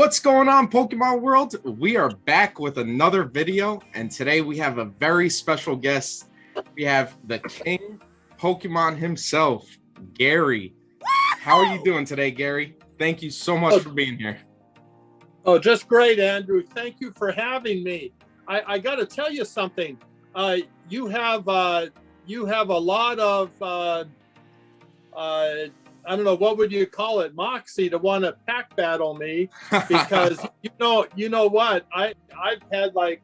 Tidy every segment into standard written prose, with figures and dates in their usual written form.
What's going on, Pokemon world? We are back with another video, and today we have a very special guest. We have the King Pokemon himself, Gary. How are you doing today, Gary? Thank you so much for being here. Oh, just great, Andrew. Thank you for having me. I got to tell you something. You have a lot of I don't know, what would you call it, moxie to want to pack battle me, because you know what, I've had like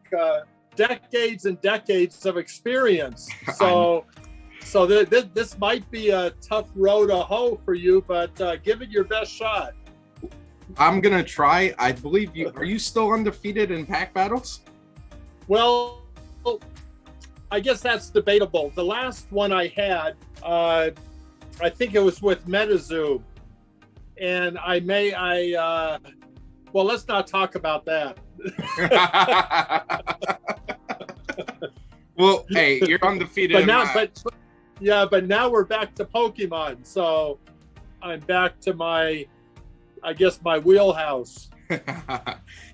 decades and decades of experience. So this might be a tough row to hoe for you, but give it your best shot. I'm gonna try. I believe you. Are you still undefeated in pack battles? Well, I guess that's debatable. The last one I had, I think it was with Metazoo, and well, let's not talk about that. Well, hey, you're undefeated. But now we're back to Pokemon, so I'm back to my wheelhouse.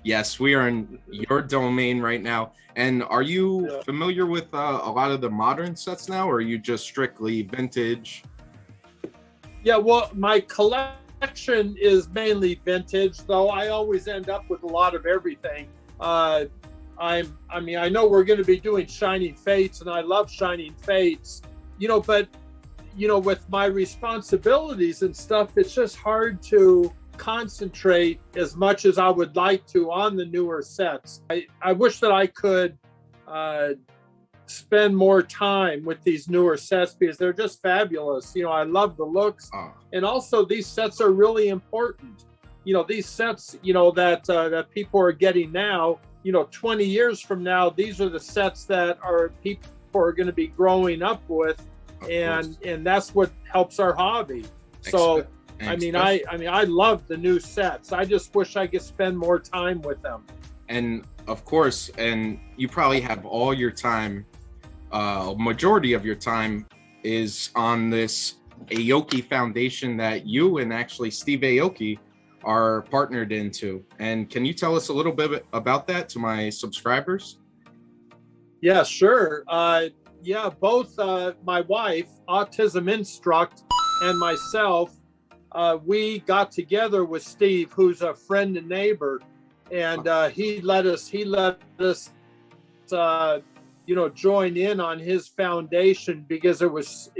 Yes, we are in your domain right now. And are you familiar with a lot of the modern sets now, or are you just strictly vintage? Yeah, well, my collection is mainly vintage, though I always end up with a lot of everything. I know we're going to be doing Shining Fates, and I love Shining Fates, but with my responsibilities and stuff, it's just hard to concentrate as much as I would like to on the newer sets. I wish that I could spend more time with these newer sets, because they're just fabulous. I love the looks, and also these sets are really important. These sets, that people are getting now, 20 years from now, these are the sets that people are going to be growing up with, and that's what helps our hobby. So I love the new sets. I just wish I could spend more time with them. And of course, and you probably have all your time, majority of your time is on this Aoki Foundation that you and actually Steve Aoki are partnered into. And can you tell us a little bit about that to my subscribers? Yeah, sure. Both my wife, Autism Instruct, and myself, we got together with Steve, who's a friend and neighbor, and he let us join in on his foundation, because it was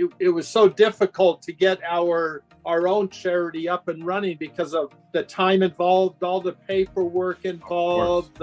so difficult to get our own charity up and running because of the time involved, all the paperwork involved.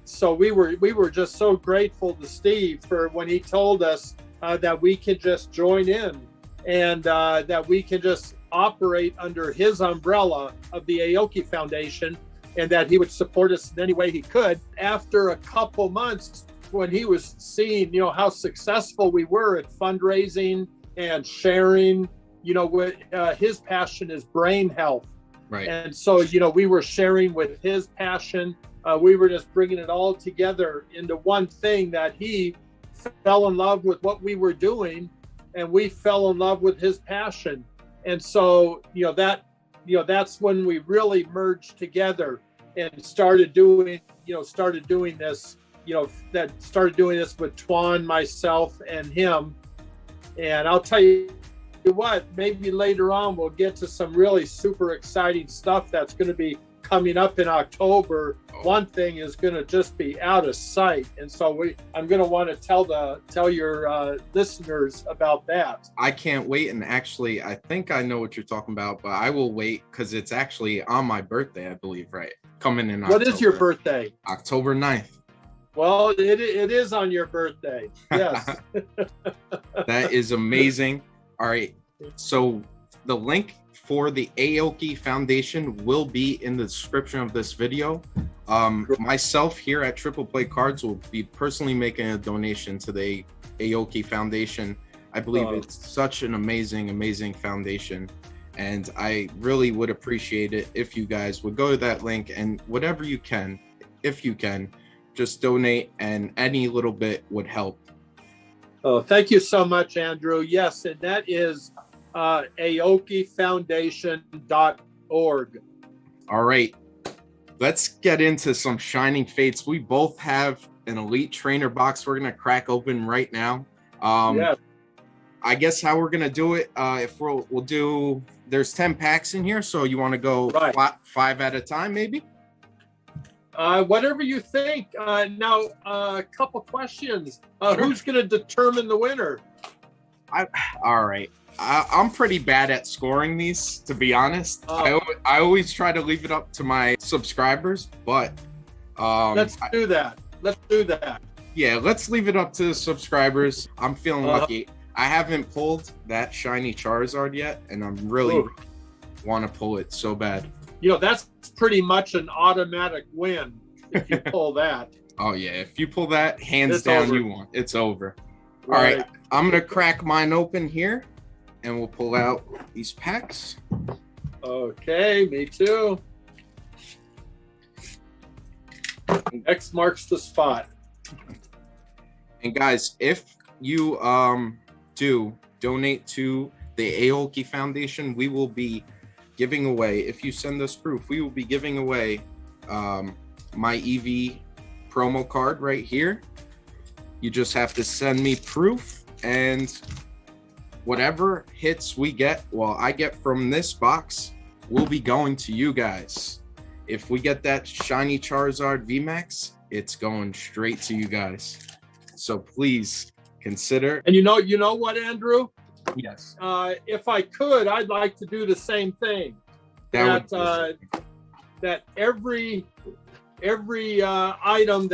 So we were just so grateful to Steve for when he told us that we could just join in, and that we can just operate under his umbrella of the Aoki Foundation, and that he would support us in any way he could. After a couple months, when he was seeing, how successful we were at fundraising and sharing, with his passion is brain health. Right. And so, we were sharing with his passion. We were just bringing it all together into one thing, that he fell in love with what we were doing, and we fell in love with his passion. And so, that's when we really merged together and started doing this, started doing this with Twan, myself, and him. And I'll tell you what, maybe later on we'll get to some really super exciting stuff that's going to be coming up in October. One thing is going to just be out of sight, and so I'm going to want to tell your listeners about that. I can't wait, and actually I think I know what you're talking about, but I will wait, because it's actually on my birthday, I believe, right? Coming in October. What is your birthday? October 9th. Well, it is on your birthday. Yes. That is amazing. All right, so the link for the Aoki Foundation will be in the description of this video. Myself here at Triple Play Cards will be personally making a donation to the Aoki Foundation. I believe it's such an amazing foundation, and I really would appreciate it if you guys would go to that link, and whatever you can, if you can, just donate, and any little bit would help. Oh, thank you so much, Andrew. Yes, and that is aokifoundation.org. All right. let's get into some Shining Fates. We both have an Elite Trainer box we're gonna crack open right now. Yeah. I guess how we're gonna do it, if we'll do, there's 10 packs in here, so you want to go Right. five at a time, maybe? Whatever you think. Now, a couple questions. Sure. Who's going to determine the winner? All right. I'm pretty bad at scoring these, to be honest. I always try to leave it up to my subscribers, but Let's do that. Yeah, let's leave it up to the subscribers. I'm feeling lucky. I haven't pulled that shiny Charizard yet, and I'm really want to pull it so bad. You know, that's pretty much an automatic win if you pull that. Oh yeah, if you pull that, hands down, you won. It's over. All right, I'm gonna crack mine open here, and we'll pull out these packs. Okay, me too. X marks the spot. And guys, if you do donate to the Aoki Foundation, we will be giving away, if you send us proof, we will be giving away my EV promo card right here. You just have to send me proof, and whatever hits we get, well, I get from this box, will be going to you guys. If we get that shiny Charizard VMAX, it's going straight to you guys. So please consider. And you know what, Andrew? Yes. If I could, I'd like to do the same thing. That every item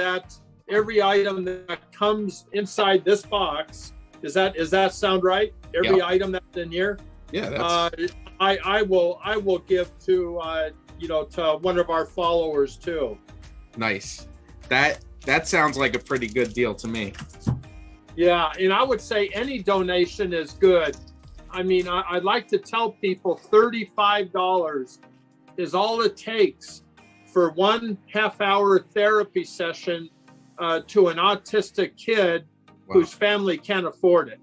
that comes inside this box, does that sound right? Every item that's in here. Yeah. That's... I will give to to one of our followers too. Nice. That sounds like a pretty good deal to me. Yeah, and I would say any donation is good. I mean, I'd like to tell people $35 is all it takes for 1.5 hour therapy session to an autistic kid whose family can't afford it.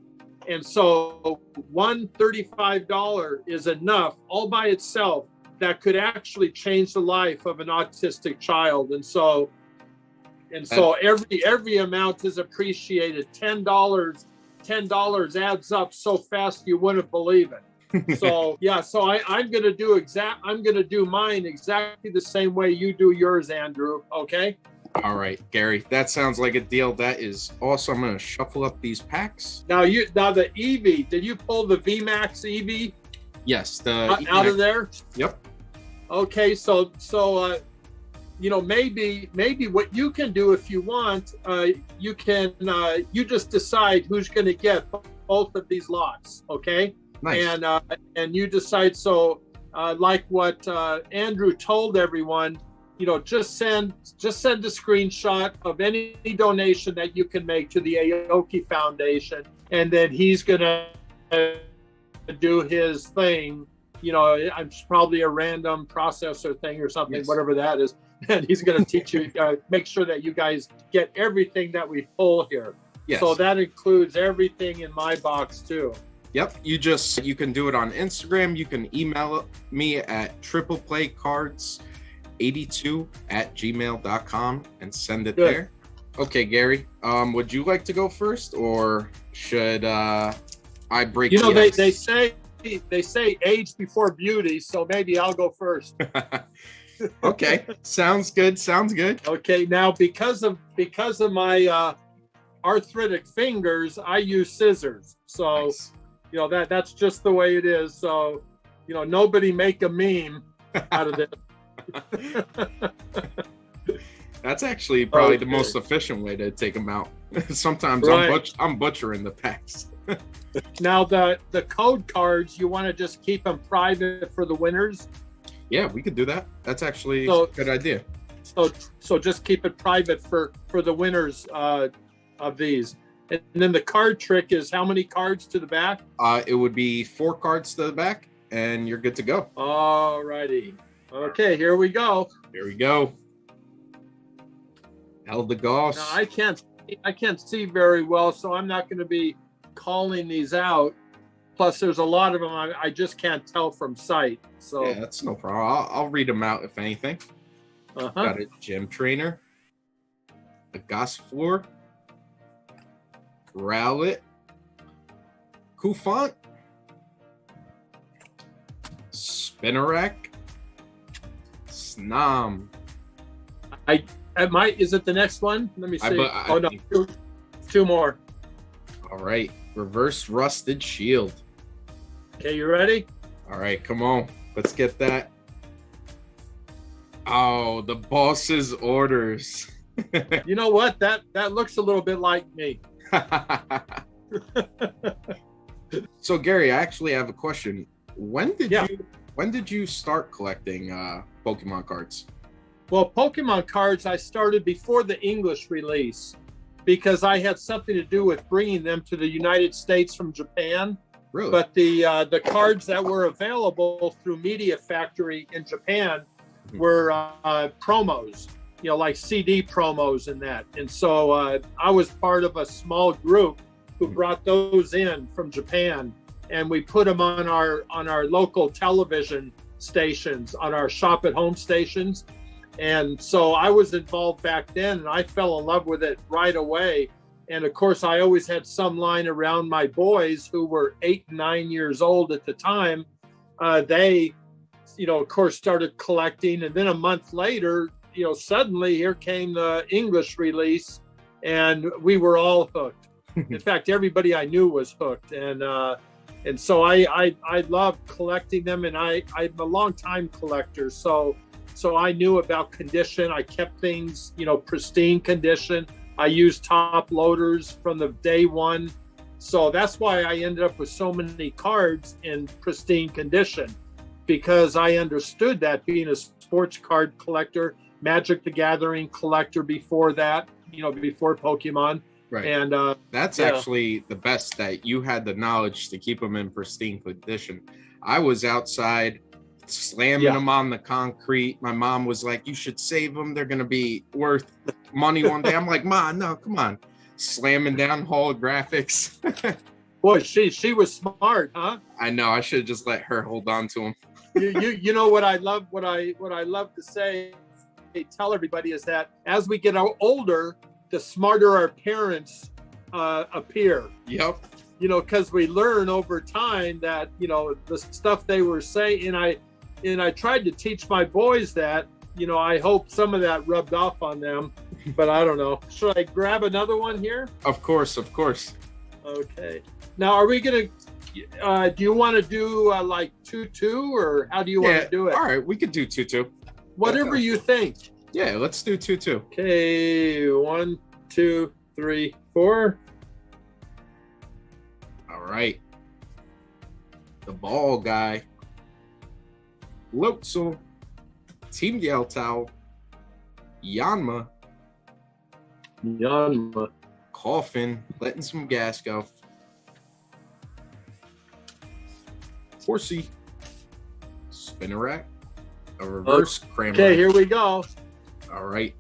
And so $35 is enough all by itself that could actually change the life of an autistic child. And so every amount is appreciated. $10 adds up so fast you wouldn't believe it. So I'm gonna do mine exactly the same way you do yours, Andrew. Okay. All right, Gary. That sounds like a deal. That is awesome. I'm gonna shuffle up these packs. Now the Eevee. Did you pull the VMAX Eevee? Yes. Out of there. Yep. Okay. So maybe what you can do if you want, you just decide who's going to get both of these lots. Okay. Nice. And you decide. So like what Andrew told everyone, just send a screenshot of any donation that you can make to the Aoki Foundation, and then he's going to do his thing. It's probably a random processor thing or something, yes. Whatever that is. And he's going to teach you, make sure that you guys get everything that we pull here. Yes. So that includes everything in my box too. Yep. You can do it on Instagram. You can email me at tripleplaycards82@gmail.com and send it there. Okay, Gary, would you like to go first, or should I break the ice? They say age before beauty, so maybe I'll go first. Okay, sounds good. Okay, now because of my arthritic fingers, I use scissors. So nice. That's just the way it is. So nobody make a meme out of this. That's actually probably the most efficient way to take them out. Sometimes I'm butchering the packs. Now the code cards, you want to just keep them private for the winners? Yeah, we could do that. That's actually a good idea. So just keep it private for the winners of these. And then the card trick is how many cards to the back? It would be 4 cards to the back, and you're good to go. All righty. Okay, here we go. Here we go. Held the Goss. Now, I can't see very well, so I'm not going to be calling these out. Plus, there's a lot of them I just can't tell from sight. So yeah, that's no problem. I'll read them out if anything. Got a Gym Trainer, a Gossifleur, Rowlet, Kufant, Spinarak, Snom. Is it the next one? Let me see. Oh no, two more. All right, Reverse Rusted Shield. Okay, you ready? All right, come on, let's get that. Oh, the boss's orders. You know what? That looks a little bit like me. So Gary, I actually have a question. When did you start collecting Pokemon cards? Well, Pokemon cards I started before the English release because I had something to do with bringing them to the United States from Japan. Really? But the cards that were available through Media Factory in Japan were promos, like CD promos and that. And so I was part of a small group who brought those in from Japan, and we put them on our local television stations, on our shop at home stations. And so I was involved back then, and I fell in love with it right away. And of course, I always had some line around my boys who were 8 and 9 years old at the time. They, of course, started collecting. And then a month later, suddenly here came the English release, and we were all hooked. In fact, everybody I knew was hooked. And so I loved collecting them, and I'm a long time collector. So I knew about condition. I kept things, pristine condition. I used top loaders from the day one. So that's why I ended up with so many cards in pristine condition, because I understood that, being a sports card collector, Magic the Gathering collector before that, before Pokemon. Right. And that's actually the best, that you had the knowledge to keep them in pristine condition. I was outside slamming them on the concrete. My mom was like, you should save them. They're going to be worth money one day. I'm like, Ma, no, come on. Slamming down holographics. Boy, she was smart, huh? I know. I should have just let her hold on to them. you know what I love to say, tell everybody, is that as we get older, the smarter our parents appear. Yep. Because we learn over time that, the stuff they were saying, and I tried to teach my boys that, I hope some of that rubbed off on them, but I don't know. Should I grab another one here? Of course. Okay. Now, are we going to, do you want to do like 2-2, or how do you want to do it? All right, we could do 2-2. Whatever you think. Yeah, let's do 2-2. Okay, 1, 2, 3, 4. All right. The ball guy. Lotso. Team Yeltao. Yanma. Coffin. Letting some gas go. Horsey. Spinarak. A reverse Kramer. Okay, here we go. All right.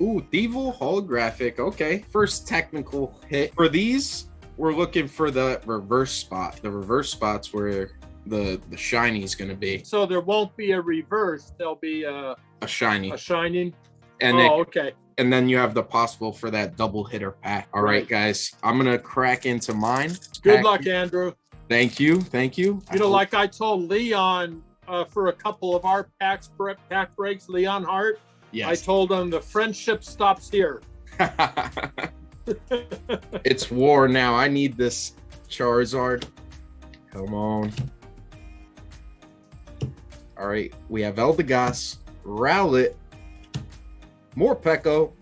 Ooh, Devil holographic. Okay, first technical hit. For these, we're looking for the reverse spot. The reverse spot's where the shiny is going to be. So there won't be a reverse. There'll be a shiny. A shining. And okay. And then you have the possible for that double hitter pack. All right, guys. I'm going to crack into mine. Good luck, Andrew. Thank you. Like I told Leon for a couple of our pack breaks, Leon Hart, yes. I told him the friendship stops here. It's war now. I need this Charizard. Come on. All right. We have Eldegoss, Rowlet, Morpeko,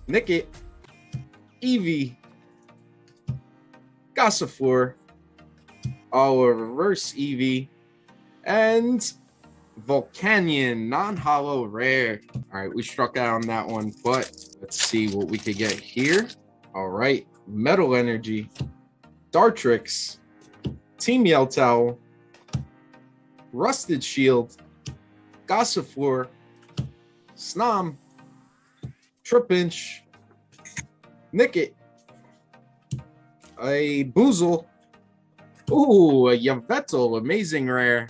Nickit, Eevee, Gossifleur, a reverse Eevee, and Volcanion, non-hollow rare. All right, we struck out on that one, but let's see what we could get here. All right, Metal Energy, Dartrix, Team Yeltao, Rusted Shield, Gossifleur, Snom, Tripinch, Nickit, a Boozle, ooh, a Yveltal, amazing rare,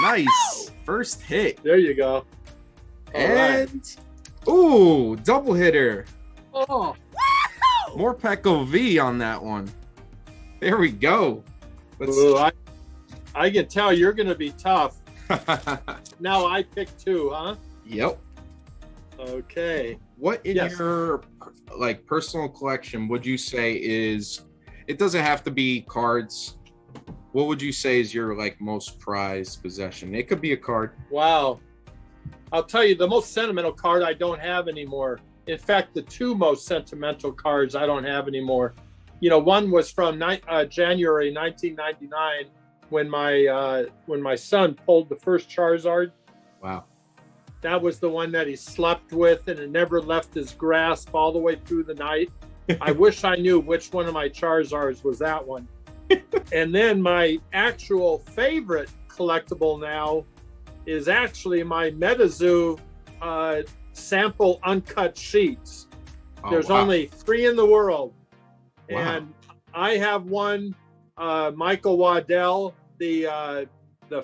nice, First hit. There you go. And ooh, double hitter. Oh, More Pekko V on that one. There we go. ooh, I can tell you're going to be tough. Now I pick 2, huh? Yep. Okay. What in your like personal collection would you say is? It doesn't have to be cards. What would you say is your like most prized possession? It could be a card. Wow. I'll tell you, the most sentimental card I don't have anymore. In fact, the 2 most sentimental cards I don't have anymore. You know, one was from January 1999 when my son pulled the first Charizard. Wow. That was the one that he slept with, and it never left his grasp all the way through the night. I wish I knew which one of my Charizards was that one. And then my actual favorite collectible now is actually my Metazoo sample uncut sheets. There's only 3 in the world. Wow. And I have one. Michael Waddell, the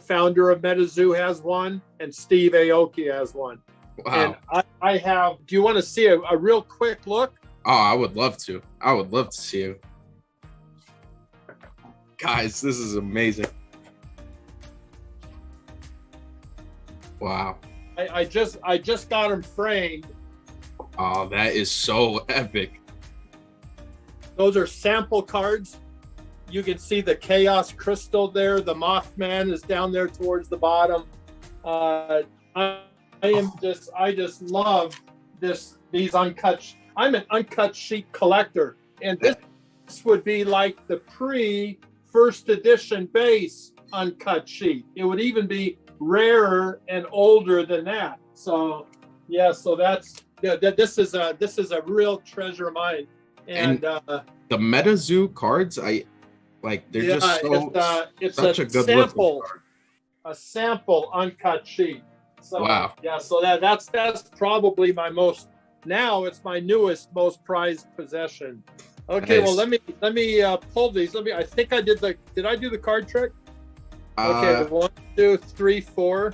founder of Metazoo, has one, and Steve Aoki has one. Wow. And I have, do you want to see a real quick look? Oh, I would love to. I would love to see you. Guys, this is amazing. Wow. I just got them framed. Oh, that is so epic. Those are sample cards. You can see the Chaos Crystal there. The Mothman is down there towards the bottom. I just love these uncut. I'm an uncut sheet collector, and this would be like the pre-first edition base uncut sheet. It would even be rarer and older than that. So yeah, so this is a real treasure of mine. And the Metazoo cards, they're just so it's such a good sample, card. A sample uncut sheet. So wow. Yeah, so that's probably my most. Now it's my newest, most prized possession. Okay, well let me pull these. I think I did I do the card trick? Okay, 1, 2, 3, 4.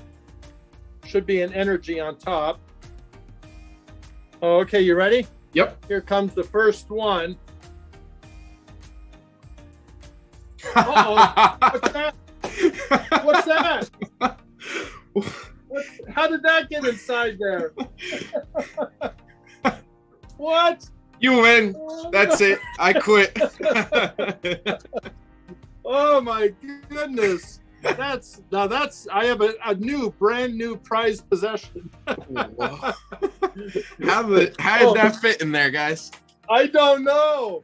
Should be an energy on top. Okay, you ready? Yep. Here comes the first one. Uh-oh. What's that? What's that? How did that get inside there? What? You win. That's it. I quit. Oh my goodness. I have a brand new prized possession. How did that fit in there, guys? I don't know.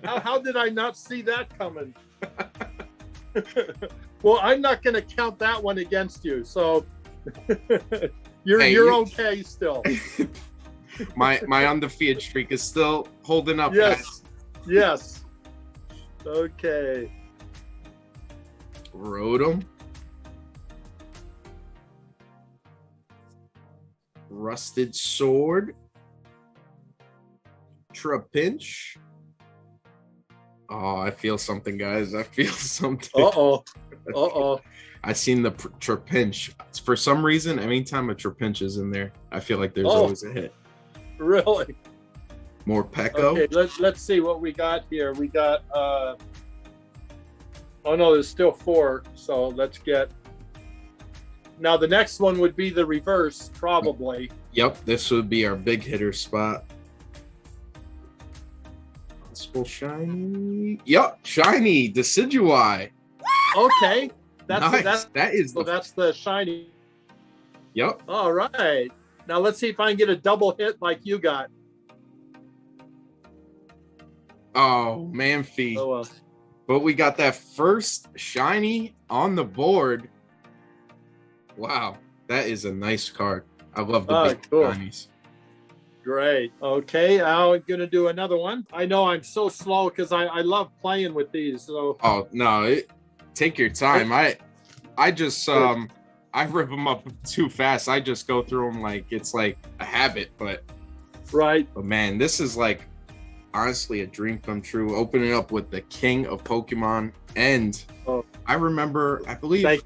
How did I not see that coming? Well, I'm not going to count that one against you. So you're okay still. My undefeated streak is still holding up. Yes. Guys. Yes. Okay. Rotom. Rusted Sword. Trapinch. Oh, I feel something, guys. I feel something. Uh-oh. I seen the Trapinch. For some reason, anytime a Trapinch is in there, I feel like there's always a hit. Really? More Pekko. Okay, let's see what we got here. We got oh no, there's still 4. So let's get. Now the next one would be the reverse, probably. Yep, this would be our big hitter spot. Possible shiny. Yep, shiny Decidueye. Okay, Nice. That's the shiny. Yep. All right. Now let's see if I can get a double hit like you got. Oh, Manphy. Oh well. But we got that first shiny on the board. Wow, that is a nice card. I love the big shinies. Great. Okay, I'm going to do another one. I know I'm so slow because I love playing with these. So. Oh, no. Take your time. I just, I rip them up too fast. I just go through them like it's like a habit. But man, this is like honestly a dream come true. Opening up with the king of Pokemon. And I remember, I believe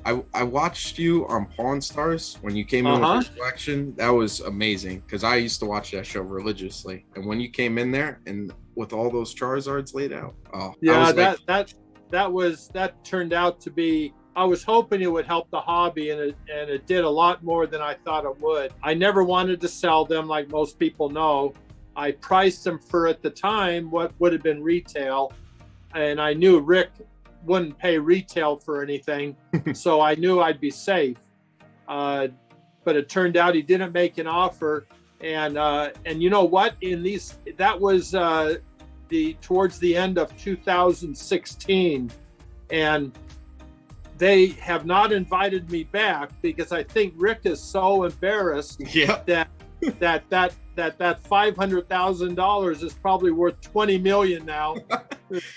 I watched you on Pawn Stars when you came in with your collection. That was amazing because I used to watch that show religiously. And when you came in there and with all those Charizards laid out, yeah, that turned out to be. I was hoping it would help the hobby, and it did a lot more than I thought it would. I never wanted to sell them, like most people know. I priced them for, at the time, what would have been retail, and I knew Rick wouldn't pay retail for anything, so I knew I'd be safe. But it turned out he didn't make an offer, and you know what? That was towards the end of 2016, and they have not invited me back because I think Rick is so embarrassed that $500,000 is probably worth $20 million now.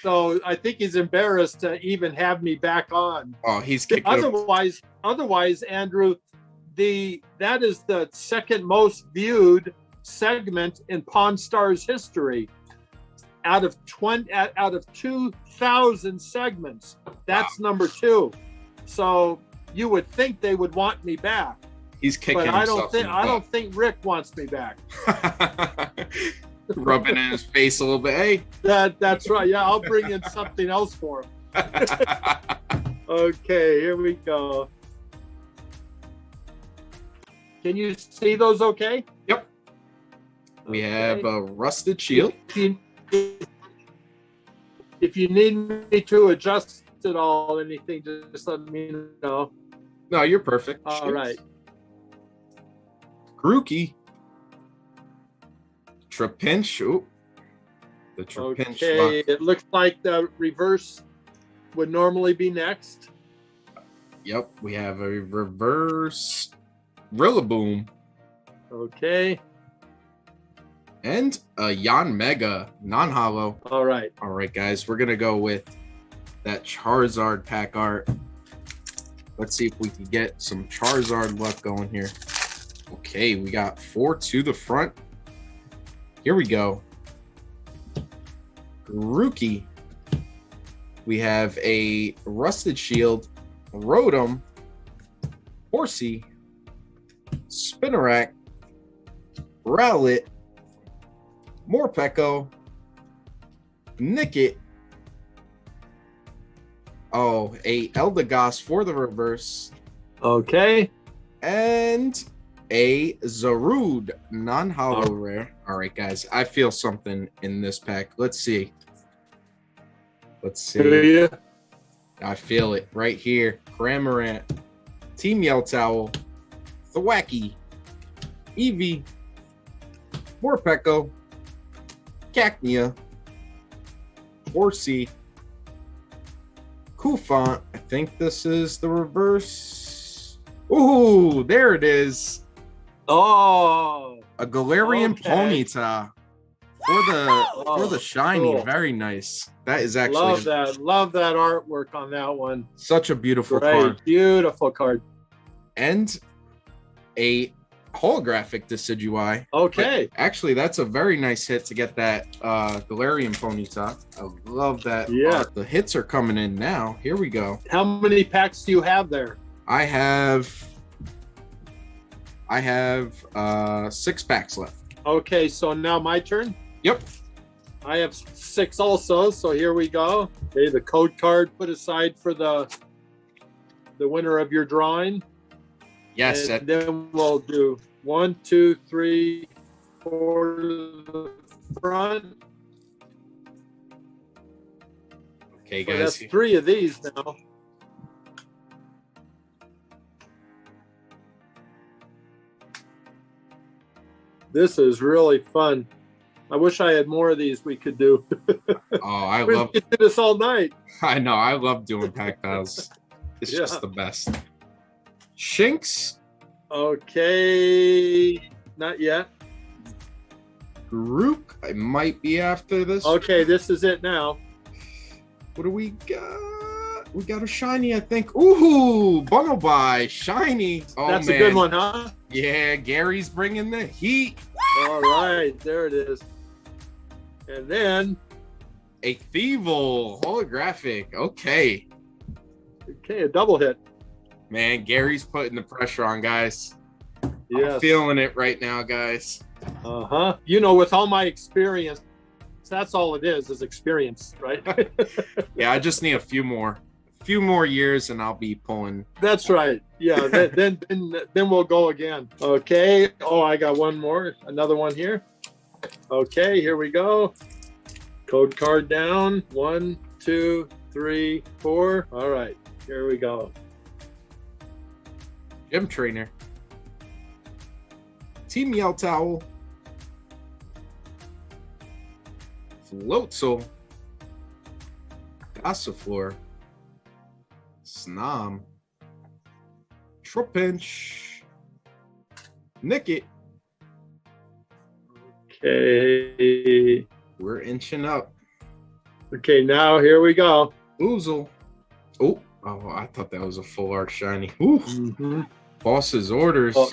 So I think he's embarrassed to even have me back on. Oh, he's kicking otherwise, Andrew, that is the second most viewed segment in Pawn Stars history. Out of 2,000 segments, that's number 2. So you would think they would want me back. He's kicking but himself. I don't think Rick wants me back. Rubbing in his face a little bit. Hey, that's right. Yeah, I'll bring in something else for him. Okay, here we go. Can you see those okay? Yep. We have a rusted shield. If you need me to adjust it all, anything, just let me know. No, you're perfect. All right. Grookey. Trapinch. Ooh. The Trapinch. Okay, it looks like the reverse would normally be next. Yep, we have a reverse Rillaboom. Okay. And a Yan Mega non-holo. All right. All right, guys, we're going to go with that Charizard pack art. Let's see if we can get some Charizard luck going here. Okay, we got 4 to the front. Here we go. Grookey. We have a Rusted Shield, Rotom, Horsey, Spinarak, Rowlet, Morpeko, Nickit. Oh, a Eldegoss for the reverse. Okay. And a Zarude non-holo rare. All right, guys. I feel something in this pack. Let's see. Let's see. Yeah. I feel it right here. Cramorant, Team Yell Towel, Thwacky, Eevee, Morpeko, Cacnea, Horsey, Koufant. I think this is the reverse. Ooh, there it is. Oh, a Galarian Ponyta for the shiny. Cool. Very nice. That is actually love that artwork on that one. Such a beautiful card. Beautiful card. And a holographic Decidueye. Okay. But actually, that's a very nice hit to get that Galarian Ponyta. I love that. Yeah. The hits are coming in now. Here we go. How many packs do you have there? I have 6 packs left. Okay, so now my turn? Yep. I have 6 also, so here we go. Okay, the code card put aside for the winner of your drawing. Yes. And then we'll do 1, 2, 3, 4 to the front. Okay, So guys. that's 3 of these now. This is really fun. I wish I had more of these we could do. Oh, I we love could do this all night. I know. I love doing pack battles. It's just the best. Shinx. Okay. Not yet. Grook. I might be after this. Okay, this is it now. What do we got? We got a shiny, I think. Ooh, Bunnelby. Shiny. Oh, That's man. a good one, huh? Yeah, Gary's bringing the heat. All right, there it is. And then... a Thievul holographic. Okay. Okay, a double hit. Man, Gary's putting the pressure on, guys. Yes. I'm feeling it right now, guys. Uh-huh. You know, with all my experience, that's all it is experience, right? Yeah, I just need a few more years and I'll be pulling. That's right. Yeah, then we'll go again. Okay. Oh, I got one more. Another one here. Okay, here we go. Code card down. 1, 2, 3, 4. All right, here we go. Gym trainer. Team Yell Towel. Floatzel. Gossifleur. Snom. Trapinch. Nickit. Okay. We're inching up. Okay, now here we go. Oozle. Oh, I thought that was a full art shiny. Ooh. Mm-hmm. Boss's orders. Oh,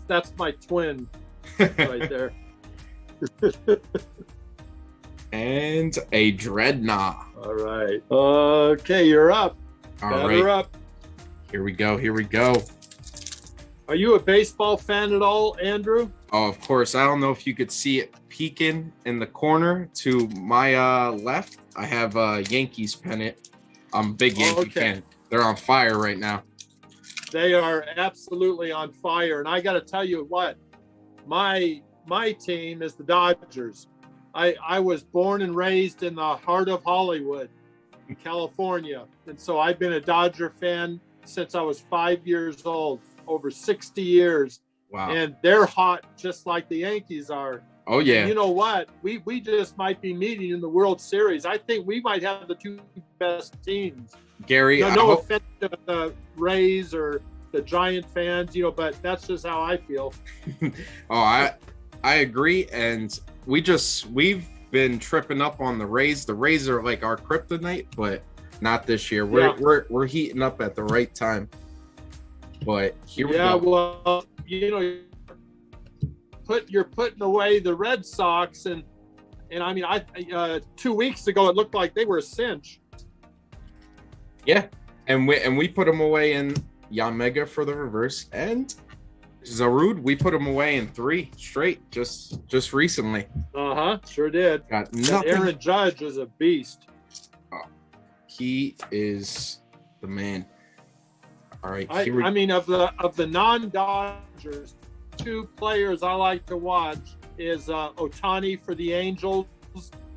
that's my twin right there. And a Dreadnought. All right. Okay, you're up. All right. Up. Here we go. Here we go. Are you a baseball fan at all, Andrew? Oh, of course. I don't know if you could see it peeking in the corner to my left. I have a Yankees pennant. I'm a big Yankee fan. They're on fire right now. They are absolutely on fire. And I got to tell you what, my team is the Dodgers. I was born and raised in the heart of Hollywood, California. And so I've been a Dodger fan since I was 5 years old, over 60 years. Wow. And they're hot just like the Yankees are. Oh, yeah. And you know what? We just might be meeting in the World Series. I think we might have the two best teams. Gary, no offense to the Rays or the Giant fans, but that's just how I feel. I agree. And we've been tripping up on the Rays. The Rays are like our kryptonite, but not this year. We're heating up at the right time. But here we go. Yeah, well, you're putting away the Red Sox, and I mean, 2 weeks ago it looked like they were a cinch. Yeah, and we put them away in Yamega for the reverse, and Zarude, we put them away in 3 straight just recently. Sure did. Got nothing. Aaron Judge is a beast. Oh, he is the man. All right. I mean, of the non-Dodgers, 2 players I like to watch is Ohtani for the Angels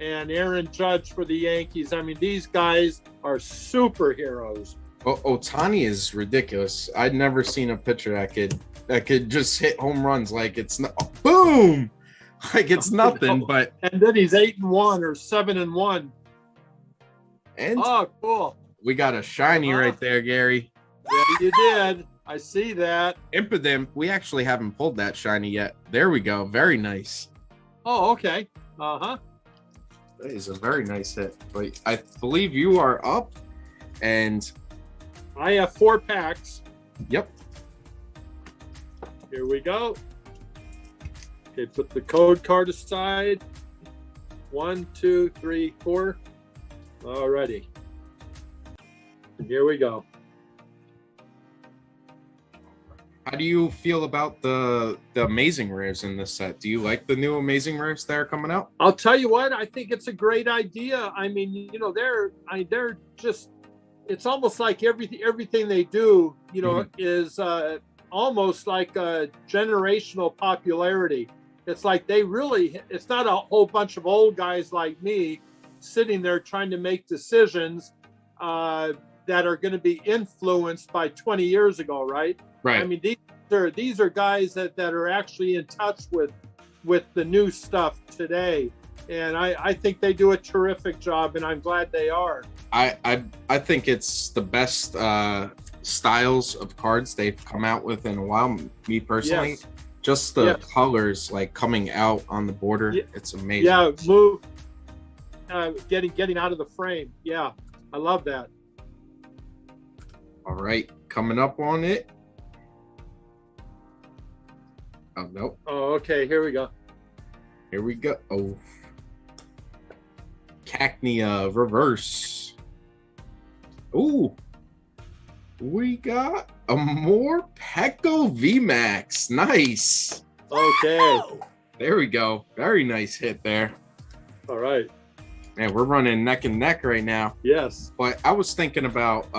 and Aaron Judge for the Yankees. I mean, these guys are superheroes. Ohtani is ridiculous. I'd never seen a pitcher that could just hit home runs like it's boom, like it's nothing. But and then he's 8-1 or 7-1. And cool. We got a shiny right there, Gary. Yeah, you did. I see that. Impidimp, we actually haven't pulled that shiny yet. There we go. Very nice. Oh, okay. That is a very nice hit. But I believe you are up, and I have 4 packs. Yep. Here we go. Okay, put the code card aside. 1, 2, 3, 4. Alrighty. Here we go. How do you feel about the amazing rares in this set? Do you like the new amazing rares that are coming out? I'll tell you what, I think it's a great idea. I mean, they're just, it's almost like everything they do, is almost like a generational popularity. It's like it's not a whole bunch of old guys like me sitting there trying to make decisions that are going to be influenced by 20 years ago, right? Right. I mean, these are guys that are actually in touch with the new stuff today, and I think they do a terrific job, and I'm glad they are. I think it's the best styles of cards they've come out with in a while. Me personally, yes. Just the colors like coming out on the border, it's amazing. Yeah, getting out of the frame. Yeah, I love that. All right, coming up on it. Oh, nope. Oh, okay. Here we go. Here we go. Oh. Cacnea reverse. Ooh. We got a more Pecco VMAX. Nice. Okay. There we go. Very nice hit there. All right. Man, we're running neck and neck right now. Yes. But I was thinking about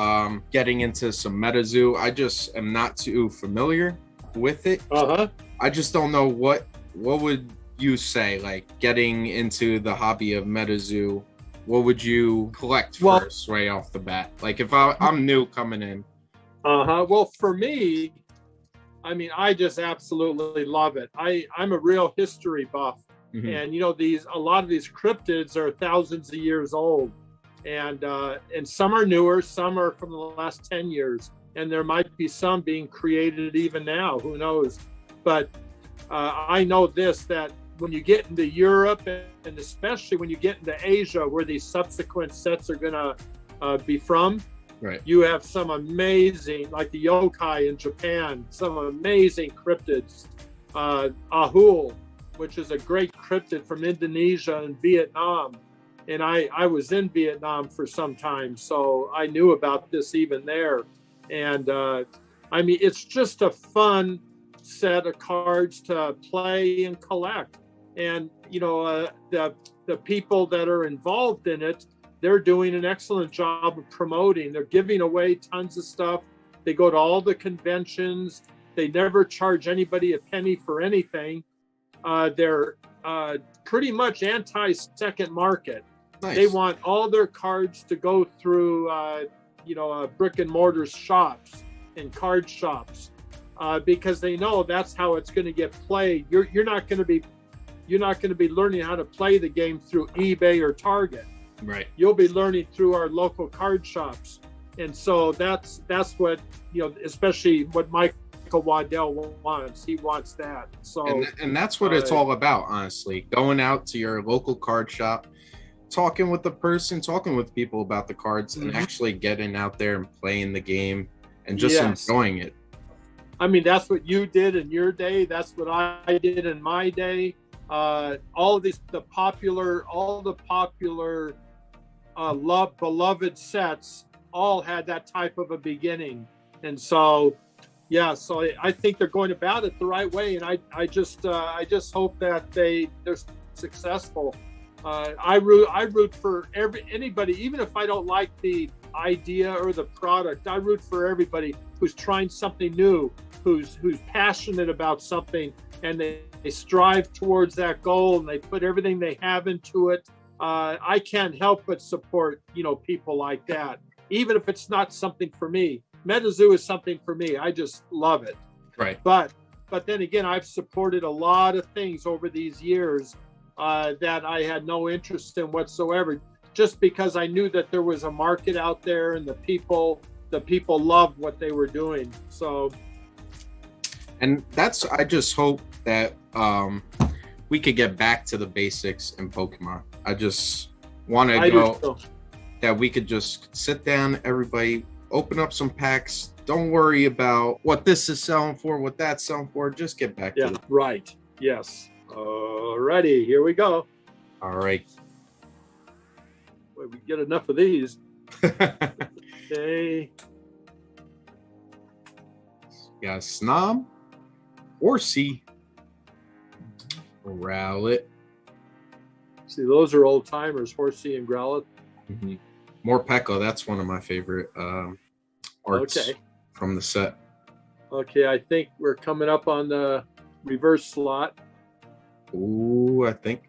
getting into some Metazoo. I just am not too familiar with it. I just don't know what would you say, like getting into the hobby of Metazoo, what would you collect first right off the bat? Like if I'm new coming in. Well, for me, I mean, I just absolutely love it. I'm a real history buff. And you know, a lot of these cryptids are thousands of years old, and some are newer, some are from the last 10 years, and there might be some being created even now. Who knows? But I know this, that when you get into Europe, and especially when you get into Asia, where these subsequent sets are going to be from, right? You have some amazing, like the yokai in Japan, some amazing cryptids, Ahul, which is a great cryptid from Indonesia and Vietnam. And I was in Vietnam for some time, so I knew about this even there. And I mean, it's just a fun set of cards to play and collect. And, you know, the people that are involved in it, they're doing an excellent job of promoting. They're giving away tons of stuff. They go to all the conventions. They never charge anybody a penny for anything. They're pretty much anti-second market. Nice. They want all their cards to go through, brick and mortar shops and card shops, because they know that's how it's going to get played. You're not going to be learning how to play the game through eBay or Target. Right. You'll be learning through our local card shops, and so that's what, you know, especially what Michael Waddell wants. He wants that. So and that's what it's all about, honestly. Going out to your local card shop, talking with the person, talking with people about the cards, and actually getting out there and playing the game and just enjoying it. I mean, that's what you did in your day. That's what I did in my day. All of these, the popular beloved sets all had that type of a beginning. And so, yeah, so I think they're going about it the right way. And I just hope that they're successful. I root for anybody, even if I don't like the idea or the product. I root for everybody who's trying something new, who's passionate about something, and they strive towards that goal and they put everything they have into it. I can't help but support, you know, people like that, even if it's not something for me. Metazoo is something for me. I just love it. Right. But then again, I've supported a lot of things over these years that I had no interest in whatsoever, just because I knew that there was a market out there and the people loved what they were doing. So, and I just hope that we could get back to the basics in Pokemon. I just want to go that we could just sit down, everybody, open up some packs. Don't worry about what this is selling for, what that's selling for. Just get back to it. Right. Yes. Alrighty, here we go. All right. Well, we get enough of these. Okay. Got Snob, Horsey, Rowlet. See, those are old timers, Horsey and Growlithe. More Pekka, that's one of my favorite arts from the set. Okay, I think we're coming up on the reverse slot. Ooh, I think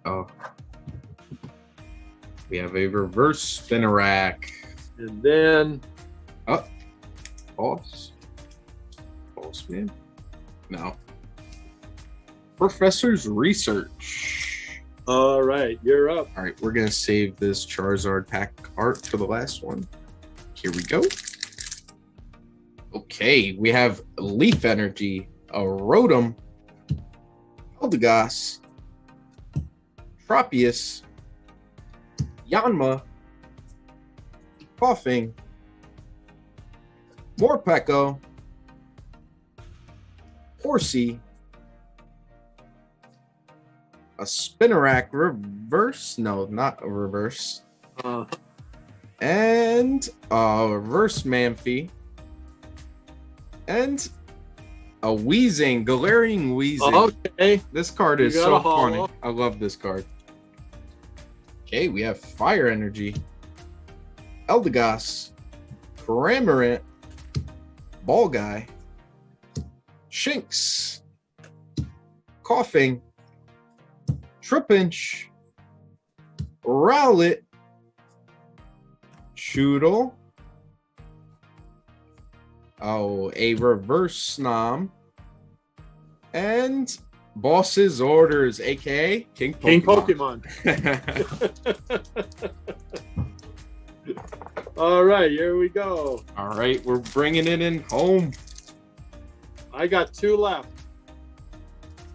we have a reverse Spinnerack. And then Boss man. No. Professor's Research. All right, you're up. All right, we're gonna save this Charizard pack art for the last one. Here we go. Okay, we have Leaf Energy, a Rotom, Eldegoss, Tropius, Yanma, Puffing, Morpeko, Horsey, a Spinnerack reverse, no, not a reverse, and a reverse Manphy, And a wheezing, glaring wheezing. Okay. This card is so funny. I love this card. Okay, we have Fire Energy, Eldegoss, Cramorant, Ball Guy, Shinx, Coughing, Trapinch, Rowlet, Choodle, a Reverse Snom, and Boss's Orders, aka King Pokemon. All right, here we go. All right, we're bringing it in home. I got 2 left.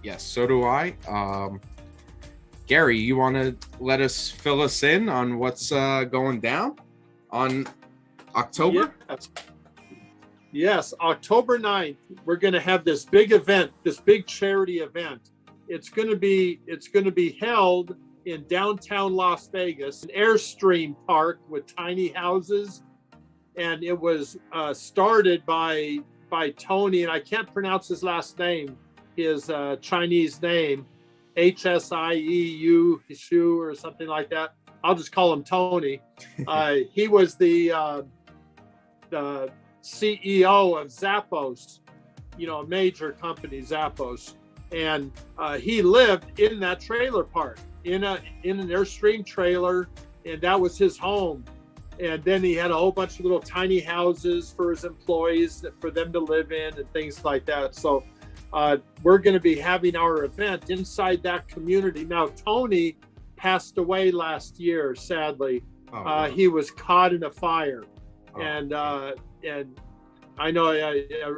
Yes, so do I. Gary, you want to fill us in on what's going down on October? Yes, October 9th, we're going to have this big event, this big charity event. It's going to be held in downtown Las Vegas, an Airstream park with tiny houses, and it was started by Tony, and I can't pronounce his last name, his Chinese name, Hsieu Shu or something like that. I'll just call him Tony. He was the CEO of Zappos, a major company, Zappos, and he lived in that trailer park in an Airstream trailer, and that was his home. And then he had a whole bunch of little tiny houses for his employees for them to live in and things like that. So we're going to be having our event inside that community. Now, Tony passed away last year, sadly. He was caught in a fire. And I know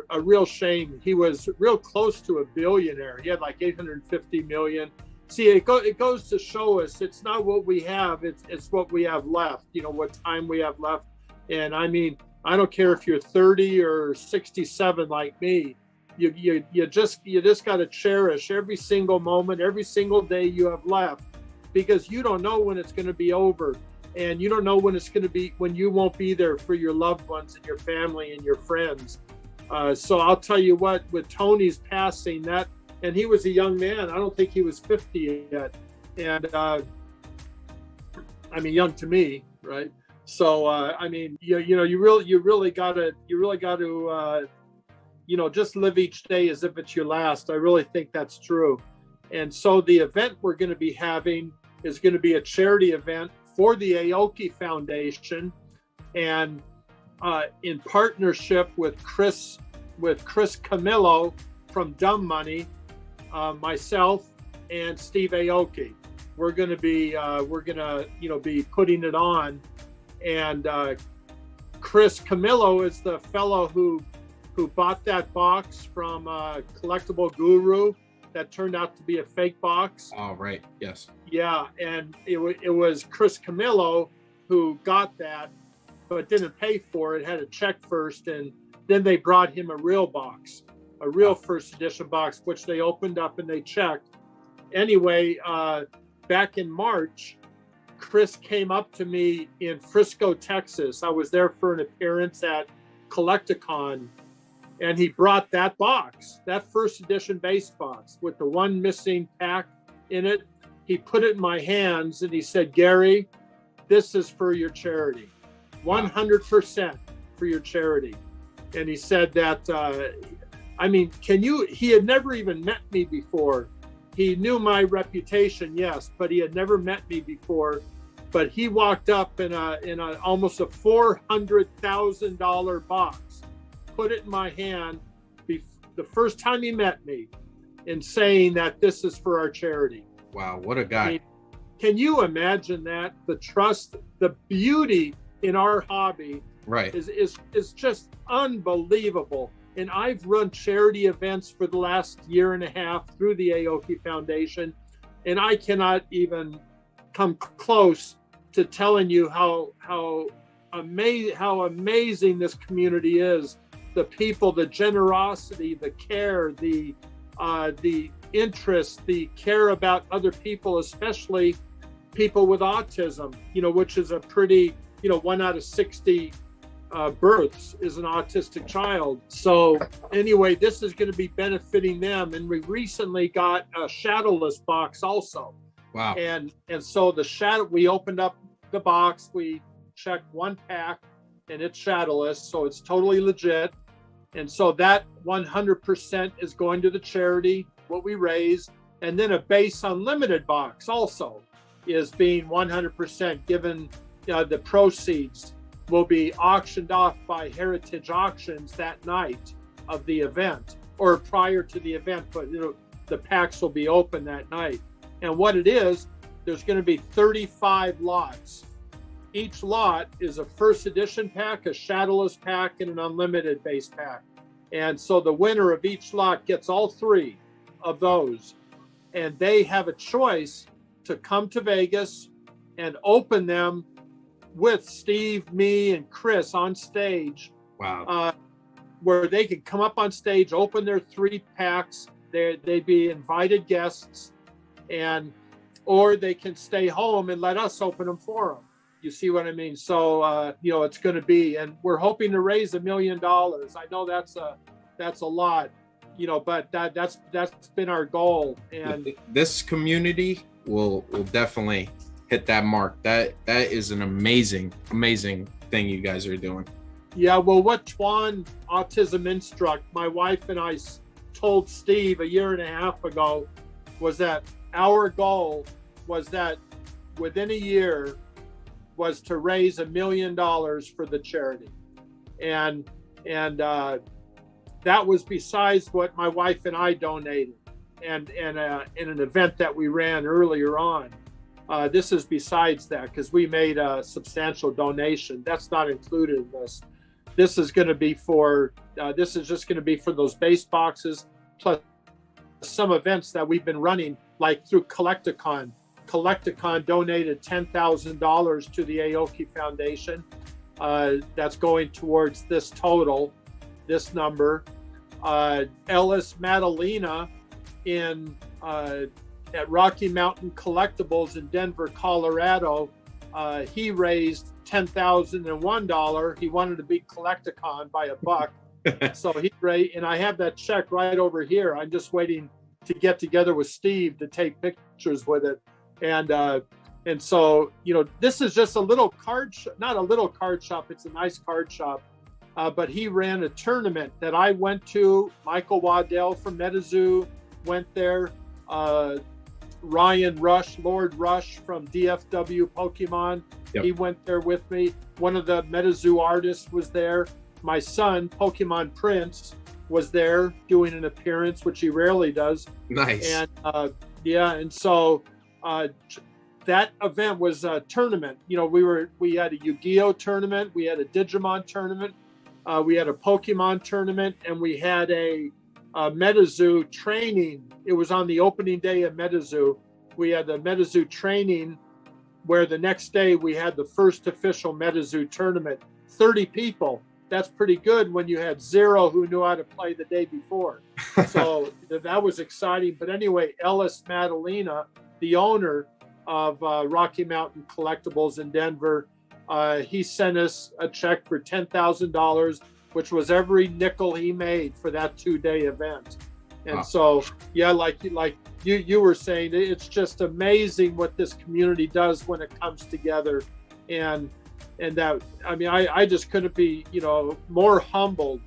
a real shame. He was real close to a billionaire. He had like 850 million. See, it goes to show us it's not what we have, it's what we have left, what time we have left. And I mean, I don't care if you're 30 or 67 like me, you just got to cherish every single moment, every single day you have left, because you don't know when it's going to be over, and you don't know when when you won't be there for your loved ones and your family and your friends. So I'll tell you what, with Tony's passing, and he was a young man. I don't think he was 50 yet. And I mean, young to me, right? So I mean, you really got to just live each day as if it's your last. I really think that's true. And so the event we're going to be having is going to be a charity event for the Aoki Foundation, and in partnership with Chris Camillo from Dumb Money, myself and Steve Aoki. We're going to be be putting it on, and Chris Camillo is the fellow who bought that box from Collectible Guru that turned out to be a fake box. Oh, right. Yes. Yeah, and it was Chris Camillo who got that, but didn't pay for it, had a check first, and then they brought him a real box, a real first edition box, which they opened up and they checked. Anyway, back in March, Chris came up to me in Frisco, Texas. I was there for an appearance at Collecticon, and he brought that box, that first edition base box with the one missing pack in it. He put it in my hands and he said, "Gary, this is for your charity, 100% for your charity." And he said that, he had never even met me before. He knew my reputation, yes, but he had never met me before. But he walked up in almost a $400,000 box, put it in my hand the first time he met me, and saying that this is for our charity. Wow, what a guy. Can you imagine that? The trust, the beauty in our hobby, right, is just unbelievable. And I've run charity events for the last year and a half through the Aoki Foundation, and I cannot even come close to telling you how amazing this community is. The people, the generosity, the care, the interest, the care about other people, especially people with autism, which is a pretty, 1 out of 60 births is an autistic child. So anyway, this is going to be benefiting them. And we recently got a shadowless box also. Wow. And so we opened up the box, we checked one pack, and it's shadowless, so it's totally legit. And so that 100% is going to the charity, what we raise. And then a base unlimited box also is being 100% given. The proceeds will be auctioned off by Heritage Auctions that night of the event, or prior to the event, but the packs will be open that night. And what it is, there's going to be 35 lots. Each lot is a first edition pack, a shadowless pack, and an unlimited base pack. And so the winner of each lot gets all three of those. And they have a choice to come to Vegas and open them with Steve, me, and Chris on stage. Wow. Where they could come up on stage, open their 3 packs. They'd be invited guests, or they can stay home and let us open them for them. You see what I mean? So it's going to be, and we're hoping to raise $1 million. I know that's a lot, but that's been our goal. And this community will definitely hit that mark. That is an amazing thing you guys are doing. Yeah, well, what Twan Autism Instruct, my wife and I told Steve 1.5 years ago, was that our goal was that within a year was to raise $1 million for the charity. And that was besides what my wife and I donated and in an event that we ran earlier on. This is besides that, because we made a substantial donation. That's not included in this. This is going to be for, this is just going to be for those base boxes, plus some events that we've been running, like through Collecticon. Collecticon donated $10,000 to the Aoki Foundation. That's going towards this total, this number. Ellis Madalena at Rocky Mountain Collectibles in Denver, Colorado, he raised $10,001. He wanted to beat Collecticon by $1. So he raised, and I have that check right over here. I'm just waiting to get together with Steve to take pictures with it. And so, this is just a little card shop, not a little card shop. It's a nice card shop. But he ran a tournament that I went to. Michael Waddell from Metazoo went there. Ryan Rush, Lord Rush from DFW Pokemon. Yep. He went there with me. One of the Metazoo artists was there. My son, Pokemon Prince, was there doing an appearance, which he rarely does. Nice. And and so that event was a tournament. We had a Yu-Gi-Oh tournament, we had a Digimon tournament, we had a Pokemon tournament, and we had a Metazoo training. It was on the opening day of Metazoo. We had the Metazoo training, where the next day we had the first official Metazoo tournament. 30 people. That's pretty good when you had 0 who knew how to play the day before. So that was exciting. But anyway, Ellis Madalena, the owner of Rocky Mountain Collectibles in Denver, he sent us a check for $10,000, which was every nickel he made for that 2-day event. And wow. So, yeah, like you were saying, it's just amazing what this community does when it comes together. And that, I mean, I just couldn't be, more humbled,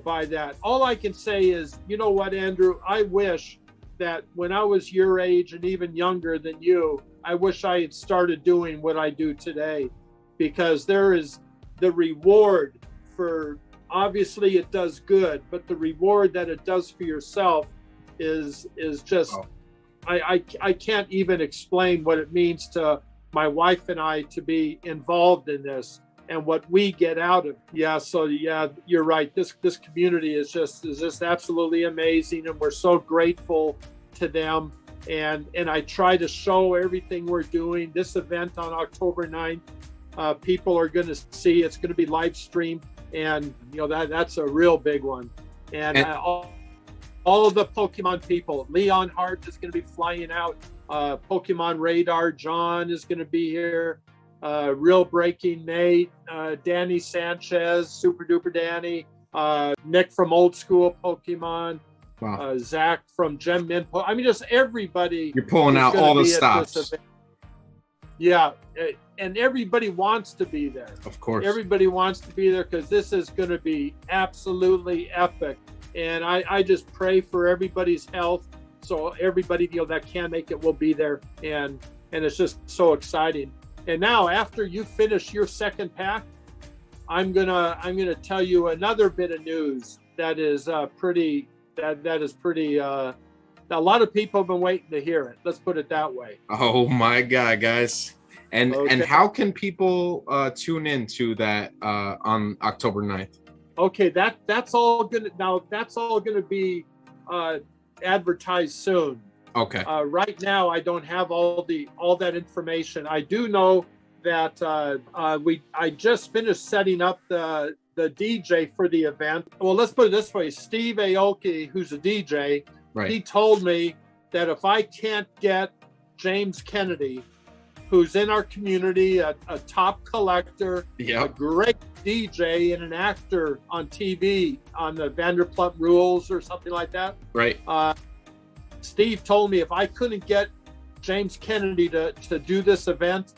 by that. All I can say is, you know what, Andrew, I wish that when I was your age and even younger than you, I wish I had started doing what I do today, because there is the reward for, obviously it does good, but the reward that it does for yourself is just, oh. I can't even explain what it means to my wife and I to be involved in this and what we get out of it. Yeah, so yeah, you're right. This community is just absolutely amazing, and we're so grateful to them. And I try to show everything we're doing. This event on October 9th, people are going to see. It's going to be live streamed, and that's a real big one. And all of the Pokemon people, Leon Hart is going to be flying out. Pokemon Radar, John is going to be here. Real Breaking Nate, Danny Sanchez, Super Duper Danny, Nick from Old School Pokemon, Wow. Zach from Gem Min. I mean, just everybody. You're pulling out all the stops. Yeah, and everybody wants to be there. Of course. Everybody wants to be there because this is going to be absolutely epic. And I just pray for everybody's health. So everybody, that can make it will be there. And it's just so exciting. And now after you finish your second pack, I'm gonna tell you another bit of news that is pretty. A lot of people have been waiting to hear it. Let's put it that way. Oh my God, guys! And how can people tune in to that on October 9th? Okay, that's all gonna be advertised soon. Okay. Right now, I don't have all that information. I do know that I just finished setting up the DJ for the event. Well, let's put it this way: Steve Aoki, who's a DJ, right, he told me that if I can't get James Kennedy, who's in our community, a top collector, a great DJ and an actor on TV on the Vanderpump Rules or something like that, right? Steve told me if I couldn't get James Kennedy to do this event,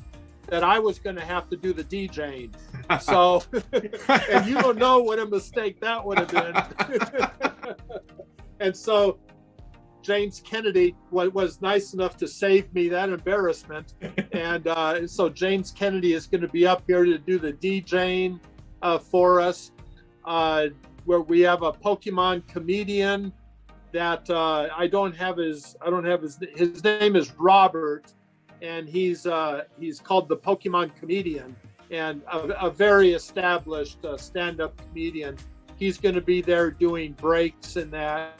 that I was going to have to do the DJing. So, and you don't know what a mistake that would have been. And so James Kennedy was nice enough to save me that embarrassment. And so James Kennedy is going to be up here to do the DJing for us, where we have a Pokemon comedian that I don't have his name is Robert, and he's called the Pokemon Comedian, and a very established stand-up comedian. He's going to be there doing breaks and that,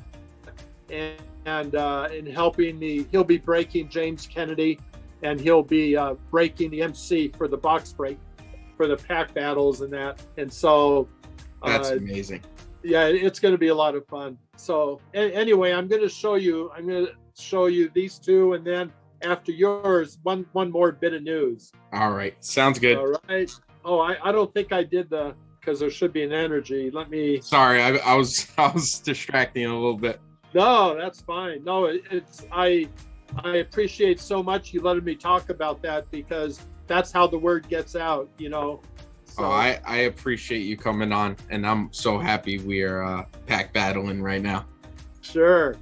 and helping he'll be breaking James Kennedy, and he'll be breaking the MC for the box break for the pack battles and that. And so that's amazing. Yeah, it's going to be a lot of fun. So anyway, I'm going to show you these two, and then after yours, one more bit of news. All right, sounds good. All right. Oh, I don't think I did because there should be an energy. Let me. Sorry, I was distracting a little bit. No, that's fine. No, I appreciate so much you letting me talk about that, because that's how the word gets out. So. Oh, I appreciate you coming on, and I'm so happy we are pack battling right now. Sure.